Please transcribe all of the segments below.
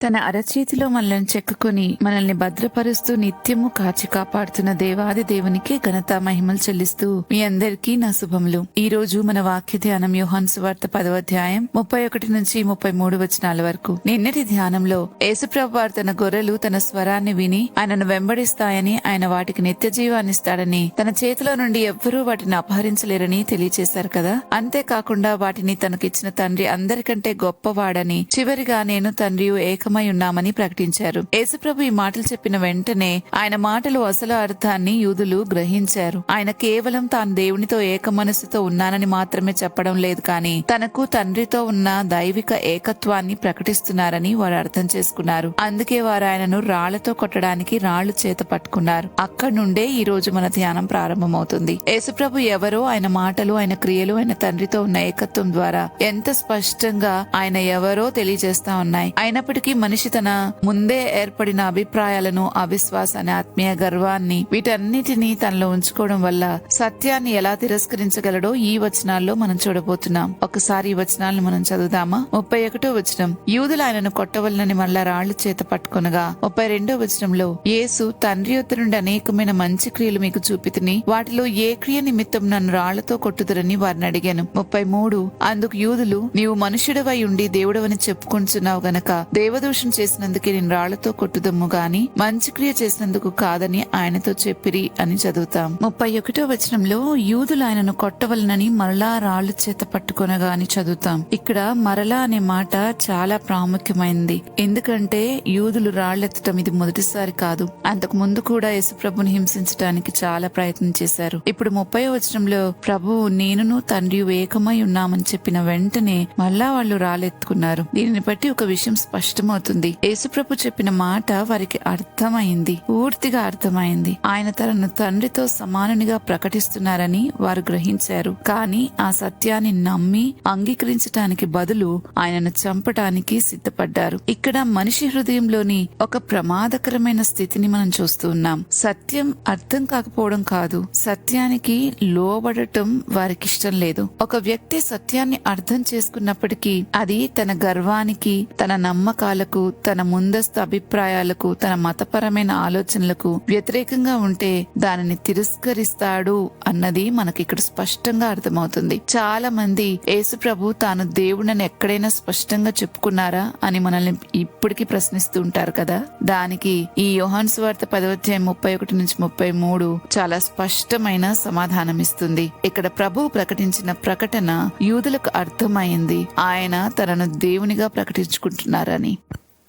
తన అరచేతిలో మనల్ని చెక్కుకొని మనల్ని భద్రపరుస్తూ నిత్యము కాచి కాపాడుతున్న దేవాది దేవునికి ఘనత మహిమలు చెల్లిస్తూ మీ అందరికీ నా శుభములు. ఈ రోజు మన వాక్య ధ్యానం యోహాను సువార్త 10వ అధ్యాయం 31 నుంచి 33 వచనాల వరకు. నిన్నటి ధ్యానంలో యేసుప్రభు వారు తన గొర్రెలు తన స్వరాన్ని విని ఆయనను వెంబడిస్తాయని, ఆయన వాటికి నిత్య జీవాన్నిస్తాడని, తన చేతిలో నుండి ఎవ్వరూ వాటిని అపహరించలేరని తెలియచేశారు కదా. అంతేకాకుండా వాటిని తనకిచ్చిన తండ్రి అందరికంటే గొప్పవాడని, చివరిగా నేను తండ్రి ఏకమై ఉన్నామని ప్రకటించారు. యేసుప్రభు ఈ మాటలు చెప్పిన వెంటనే ఆయన మాటలు అసలు అర్థాన్ని యూదులు గ్రహించారు. ఆయన కేవలం తాను దేవునితో ఏక మనస్సుతో ఉన్నానని మాత్రమే చెప్పడం లేదు, కానీ తనకు తండ్రితో ఉన్న దైవిక ఏకత్వాన్ని ప్రకటిస్తున్నారని వారు అర్థం చేసుకున్నారు. అందుకే వారు ఆయనను రాళ్లతో కొట్టడానికి రాళ్లు చేత పట్టుకున్నారు. అక్కడి నుండే ఈ రోజు మన ధ్యానం ప్రారంభమవుతుంది. యేసుప్రభు ఎవరో, ఆయన మాటలు, ఆయన క్రియలు, ఆయన తండ్రితో ఉన్న ఏకత్వం ద్వారా ఎంత స్పష్టంగా ఆయన ఎవరో తెలియజేస్తా ఉన్నాయి. అయినప్పటికీ మనిషి తన ముందే ఏర్పడిన అభిప్రాయాలను, అవిశ్వాసాన్ని, ఆత్మీయ గర్వాన్ని, వీటన్నిటినీ తనలో ఉంచుకోవడం వల్ల సత్యాన్ని ఎలా తిరస్కరించగలడో ఈ వచనాల్లో మనం చూడబోతున్నాం. ఒకసారి ఈ వచనాలను మనం చదువుదామా? 31వ వచనం, యూదులు ఆయనను కొట్టవలనని మళ్ళా రాళ్లు చేత పట్టుకొనగా. 32వ వచనంలో, యేసు తండ్రి యొద్ద నుండి అనేకమైన మంచి క్రియలు మీకు చూపితిని, వాటిలో ఏ క్రియ నిమిత్తం నన్ను రాళ్లతో కొట్టుదురని వారిని అడిగాను. 33, అందుకు యూదులు, నీవు మనుష్యుడవై ఉండి దేవుడవని చెప్పుకుంటున్నావు గనక దేవదూషణ చేసినందుకే నేను రాళ్లతో కొట్టుదమ్ము గాని మంచి క్రియ చేసినందుకు కాదని ఆయనతో చెప్పిరి అని చదువుతాం. 31వ వచనంలో యూదులు ఆయనను కొట్టవలనని మరలా రాళ్లు చేత పట్టుకొనగా అని చదువుతాం. ఇక్కడ మరలా అనే మాట చాలా ప్రాముఖ్యమైనది. ఎందుకంటే యూదులు రాళ్లెత్తటం ఇది మొదటిసారి కాదు. అంతకు ముందు కూడా యేసుప్రభుని హింసించడానికి చాలా ప్రయత్నం చేశారు. ఇప్పుడు 30వ వచనంలో ప్రభువు నేనును తండ్రి ఏకమై ఉన్నామని చెప్పిన వెంటనే మళ్ళా వాళ్ళు రాళ్లెత్తుకున్నారు. దీనిని బట్టి ఒక విషయం స్పష్టమవుతుంది. యేసుప్రభు చెప్పిన మాట వారికి అర్థమైంది, పూర్తిగా అర్థమైంది. ఆయన తనను తండ్రితో సమానునిగా ప్రకటిస్తున్నారని వారు గ్రహించారు. కానీ ఆ సత్యాన్ని నమ్మి అంగీకరించటానికి బదులు ఆయనను చంపటానికి సిద్ధపడ్డారు. ఇక్కడ మనిషి హృదయంలోని ఒక ప్రమాదకరమైన స్థితిని మనం చూస్తూ ఉన్నాం. సత్యం అర్థం కాకపోవడం కాదు, సత్యానికి లోబడటం వారికి ఇష్టం లేదు. ఒక వ్యక్తి సత్యాన్ని అర్థం చేసుకున్నప్పటికీ అది తన గర్వానికి, తన నమ్మకాలకు, తన ముందస్తు అభిప్రాయాలకు, తన మతపరమైన ఆలోచనలకు వ్యతిరేకంగా ఉంటే దానిని తిరస్కరిస్తాడు అన్నది మనకి ఇక్కడ స్పష్టంగా అర్థమవుతుంది. చాలా మంది యేసుప్రభు తాను దేవుడని ఎక్కడైనా స్పష్టంగా చెప్పుకున్నారా అని మనల్ని ఇప్పటికీ ప్రశ్నిస్తూ ఉంటారు కదా. దానికి ఈ యోహాను సువార్త 10వ అధ్యాయం 31 నుంచి 33 చాలా స్పష్టమైన సమాధానం ఇస్తుంది. ఇక్కడ ప్రభువు ప్రకటించిన ప్రకటన యూదులకు అర్థమైంది. ఆయన తనను దేవునిగా ప్రకటించుకుంటున్నారని.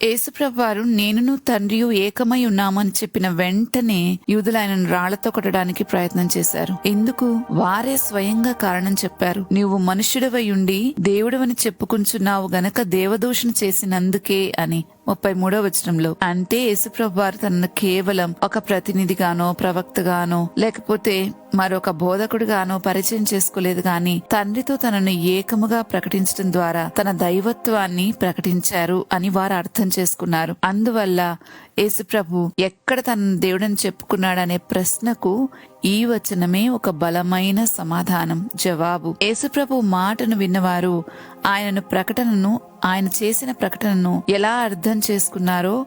యేసుప్రభు వారు నేనును తండ్రియు ఏకమై ఉన్నామని చెప్పిన వెంటనే యూదులు ఆయనను రాళ్లతో కొట్టడానికి ప్రయత్నం చేశారు. ఎందుకు? వారే స్వయంగా కారణం చెప్పారు. నీవు మనుష్యుడివై ఉండి దేవుడవని చెప్పుకుంటున్నావు గనక దేవదూషణ చేసినందుకే అని 33వ వచనంలో. అంటే యేసుప్రభు వారు తనను కేవలం ఒక ప్రతినిధిగానో, ప్రవక్తగానో, లేకపోతే మరొక బోధకుడిగానో పరిచయం చేసుకోలేదు, గాని తండ్రితో తనను ఏకముగా ప్రకటించడం ద్వారా తన దైవత్వాన్ని ప్రకటించారు అని వారు అర్థం చేసుకున్నారు. అందువల్ల యేసుప్రభు ఎక్కడ తన దేవుడని చెప్పుకున్నాడనే ప్రశ్నకు ఈ వచనమే ఒక బలమైన సమాధానం, జవాబు. యేసుప్రభు మాటను విన్నవారు ఆయన చేసిన ప్రకటనను ఎలా అర్థం చేసుకున్నారో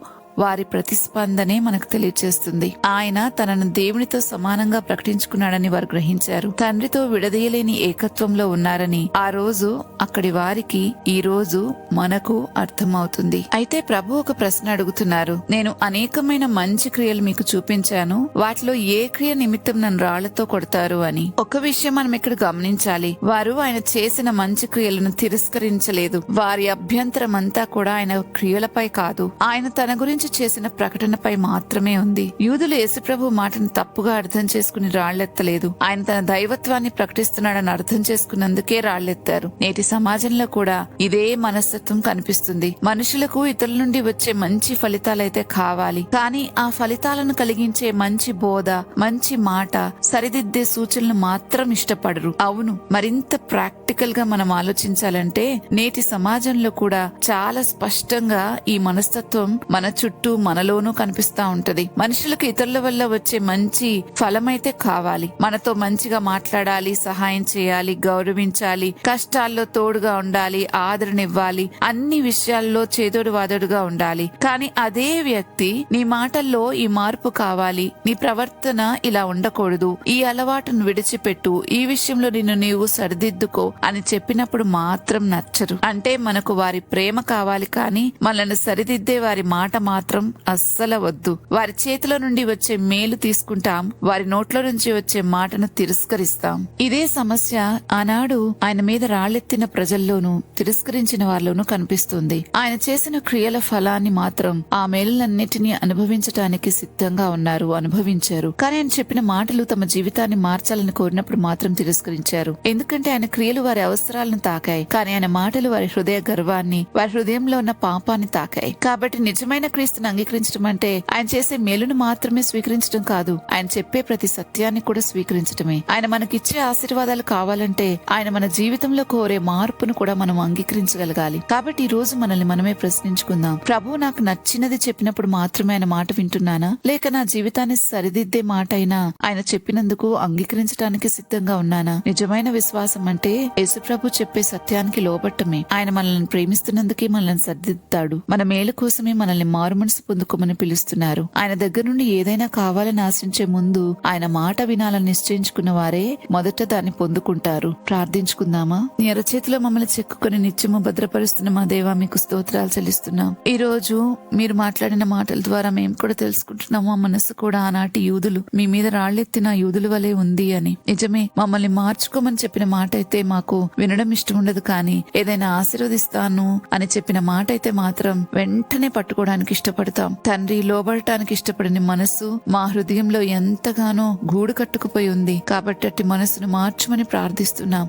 వారి ప్రతిస్పందనే మనకు తెలియచేస్తుంది. ఆయన తనను దేవునితో సమానంగా ప్రకటించుకున్నాడని వారు గ్రహించారు. తండ్రితో విడదీయలేని ఏకత్వంలో ఉన్నారని ఆ రోజు అక్కడి వారికి ఈ రోజు మనకు అర్థమవుతుంది. అయితే ప్రభు ఒక ప్రశ్న అడుగుతున్నారు. నేను అనేకమైన మంచి క్రియలు మీకు చూపించాను, వాటిలో ఏ క్రియ నిమిత్తం నన్ను రాళ్లతో కొడతారు అని. ఒక విషయం మనం ఇక్కడ గమనించాలి. వారు ఆయన చేసిన మంచి క్రియలను తిరస్కరించలేదు. వారి అభ్యంతరం అంతా కూడా ఆయన క్రియలపై కాదు, ఆయన తన గురించి చేసిన ప్రకటనపై మాత్రమే ఉంది. యూదులు యేసుప్రభు మాటను తప్పుగా అర్థం చేసుకుని రాళ్లెత్తలేదు. ఆయన తన దైవత్వాన్ని ప్రకటిస్తున్నాడని అర్థం చేసుకున్నందుకే రాళ్లెత్తారు. నేటి సమాజంలో కూడా ఇదే మనస్తత్వం కనిపిస్తుంది. మనుషులకు ఇతరుల నుండి వచ్చే మంచి ఫలితాలైతే కావాలి, కానీ ఆ ఫలితాలను కలిగించే మంచి బోధ, మంచి మాట, సరిదిద్దే సూచనలు మాత్రం ఇష్టపడరు. అవును, మరింత ప్రాక్టికల్ గా మనం ఆలోచించాలంటే నేటి సమాజంలో కూడా చాలా స్పష్టంగా ఈ మనస్తత్వం మన చుట్టూ చుట్టూ మనలోనూ కనిపిస్తా ఉంటది. మనుషులకు ఇతరుల వల్ల వచ్చే మంచి ఫలమైతే కావాలి. మనతో మంచిగా మాట్లాడాలి, సహాయం చేయాలి, గౌరవించాలి, కష్టాల్లో తోడుగా ఉండాలి, ఆదరణ ఇవ్వాలి, అన్ని విషయాల్లో చేదోడు వాదోడుగా ఉండాలి. కానీ అదే వ్యక్తి నీ మాటల్లో ఈ మార్పు కావాలి, నీ ప్రవర్తన ఇలా ఉండకూడదు, ఈ అలవాటును విడిచిపెట్టు, ఈ విషయంలో నిన్ను నీవు సరిదిద్దుకో అని చెప్పినప్పుడు మాత్రం నచ్చరు. అంటే మనకు వారి ప్రేమ కావాలి, కానీ మనల్ని సరిదిద్దే వారి మాట మాత్రం అస్సలు వద్దు. వారి చేతిలో నుండి వచ్చే మేలు తీసుకుంటాం, వారి నోట్లో నుంచి వచ్చే మాటను తిరస్కరిస్తాం. ఇదే సమస్య ఆనాడు ఆయన మీద రాళ్లెత్తిన ప్రజల్లోనూ తిరస్కరించిన వారిలోనూ కనిపిస్తుంది. ఆయన చేసిన క్రియల ఫలాన్ని మాత్రం, ఆ మేలులన్నిటినీ అనుభవించటానికి సిద్ధంగా ఉన్నారు, అనుభవించారు. కానీ ఆయన చెప్పిన మాటలు తమ జీవితాన్ని మార్చాలని కోరినప్పుడు మాత్రం తిరస్కరించారు. ఎందుకంటే ఆయన క్రియలు వారి అవసరాలను తాకాయి, కానీ ఆయన మాటలు వారి హృదయ గర్వాన్ని, వారి హృదయంలో ఉన్న పాపాన్ని తాకాయి. కాబట్టి నిజమైన క్రీస్తుని అంగీకరించడం అంటే ఆయన చేసే మేలును మాత్రమే స్వీకరించడం కాదు, ఆయన చెప్పే ప్రతి సత్యాన్ని కూడా స్వీకరించడమే. ఆయన మనకిచ్చే ఆశీర్వాదాలు కావాలంటే ఆయన మన జీవితంలో కోరే మార్పును కూడా మనం అంగీకరించగలగాలి. కాబట్టి ఈ రోజు మనల్ని మనమే ప్రశ్నించుకుందాం. ప్రభు నాకు నచ్చినది చెప్పినప్పుడు మాత్రమే ఆయన మాట వింటున్నానా, లేక నా జీవితాన్ని సరిదిద్దే మాట అయినా ఆయన చెప్పినందుకు అంగీకరించడానికి సిద్ధంగా ఉన్నానా? నిజమైన విశ్వాసం అంటే యేసుప్రభు చెప్పే సత్యానికి లోబట్టమే. ఆయన మనల్ని ప్రేమిస్తున్నందుకే మనల్ని సరిదిద్దాడు. మన మేలు కోసమే మనల్ని మారుమనసు పొందుకోమని పిలుస్తున్నారు. ఆయన దగ్గర నుండి ఏదైనా కావాలని ఆశించే ముందు ఆయన మాట వినాలని నిశ్చయించుకున్న వారే మొదట దాన్ని పొందుకుంటారు. ప్రార్థించుకుందామా? నీ అరచేతిలో మమ్మల్ని చెక్కుకొని నిత్యము భద్రపరుస్తున్న మా దేవా, మీకు స్తోత్రాలు చెల్లిస్తున్నాం. ఈ రోజు మీరు మాట్లాడిన మాటల ద్వారా మేము కూడా తెలుసుకుంటున్నాము, మా మనసు కూడా ఆనాటి యూదులు మీ మీద రాళ్లెత్తిన యూదుల వలె ఉంది అని. నిజమే, మమ్మల్ని మార్చుకోమని చెప్పిన మాట అయితే మాకు వినడం ఇష్టం ఉండదు, కానీ ఏదైనా ఆశీర్వదిస్తాను అని చెప్పిన మాట అయితే మాత్రం వెంటనే పట్టుకోవడానికి ఇష్టపడతాం. తండ్రి, లోబడటానికి ఇష్టపడని మనసు మా హృదయంలో ఎంతగానో గూడు కట్టుకుపోయి ఉంది. కాబట్టి అట్టి మనసును మార్చమని ప్రార్థిస్తున్నాం.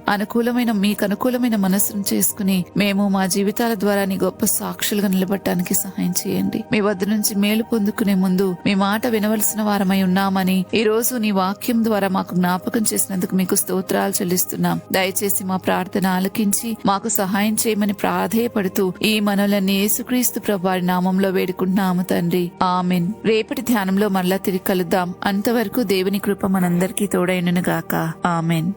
మీకు అనుకూలమైన మనసును చేసుకుని మేము మా జీవితాల ద్వారా నీ గొప్ప సాక్షులుగా నిలబడటానికి సహాయం చేయండి. మీ వద్ద నుంచి మేలు పొందుకునే ముందు మీ మాట వినవలసిన వారమై ఉన్నామని ఈ రోజు నీ వాక్యం ద్వారా మాకు జ్ఞాపకం చేసినందుకు మీకు స్తోత్రాలు చెల్లిస్తున్నాం. దయచేసి మా ప్రార్థన ఆలకించి మాకు సహాయం చేయమని ప్రాధేయపడుతూ ఈ మనవులన్నీ యేసుక్రీస్తు ప్రభు వారి నామంలో వేడుకుంటున్నాము తండ్రి, ఆమెన్. రేపటి ధ్యానంలో మరలా తిరిగి కలుద్దాం. అంతవరకు దేవుని కృప మనందరికీ తోడైనను గాక. ఆమెన్.